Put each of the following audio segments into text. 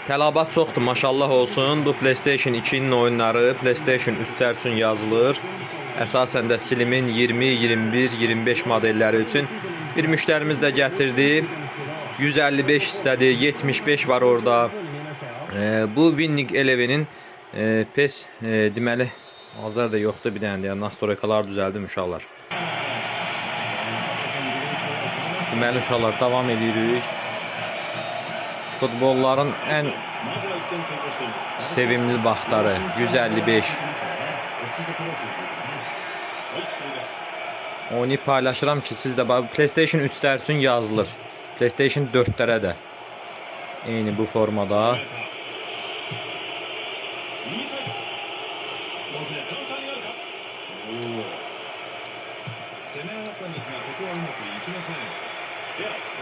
Tələbat çoxdur, maşallah olsun. Bu PlayStation 2'nin oyunları PlayStation 3'lər üçün yazılır. Əsasən də Slim'in 20, 21, 25 modelləri üçün. Bir müştərimiz də gətirdi. 155 istədi, 75 var orada. Bu Winning Eleven'in PES deməli azar da yoxdur, bir dənə deyəm, nastroykalar düzəldim uşaqlar. Deməli uşaqlar, davam edirik. Futbolların ən sevimli vaxtları 155. Onu paylaşıram ki, siz də PlayStation 3'lər üçün yazılır. PlayStation 4'lərə də eyni bu formada.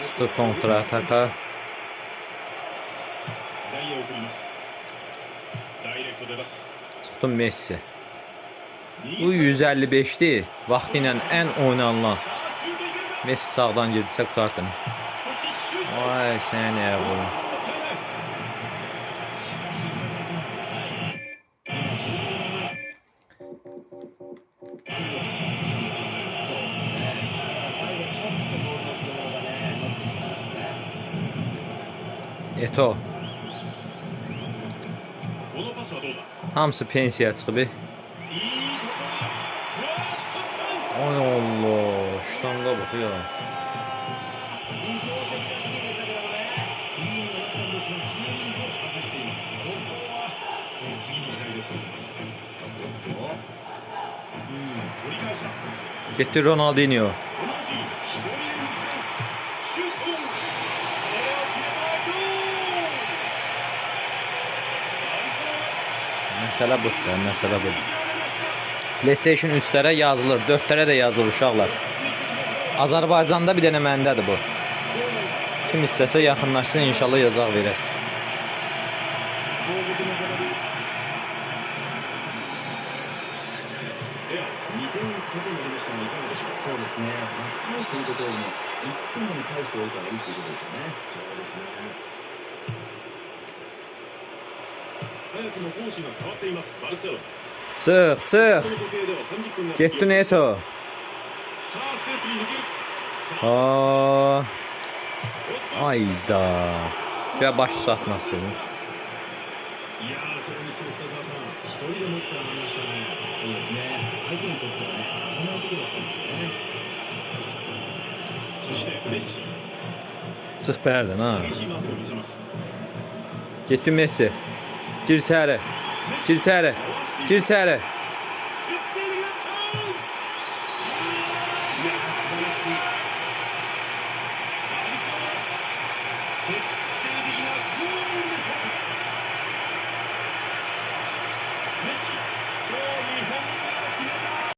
Şutu kontra ataka. Çıxdı Messi. Bu 155'dir. Vaxtı ilə ən oynanılan. Messi sağdan girdisə qurtardın. Vay səni oğlum. Eto. Hamısı pensiyaya çıxıb. Ay Allah, şutanga bak ya. Gitti Ronaldinho. Məsələ budur, məsələ budur. PlayStation 3'lərə yazılır, 4'lərə də yazılır uşaqlar. Azərbaycanda bir dənə məndədir bu. Kim istəsə yaxınlaşsın, inşallah yazaq verək. Çıx, çıx. Getdi Neto. Ayda. Şöyle baş satmasın. Çıx bərdən ha. Getdi Messi. Gir içəri. Gir içəri. Gir içəri.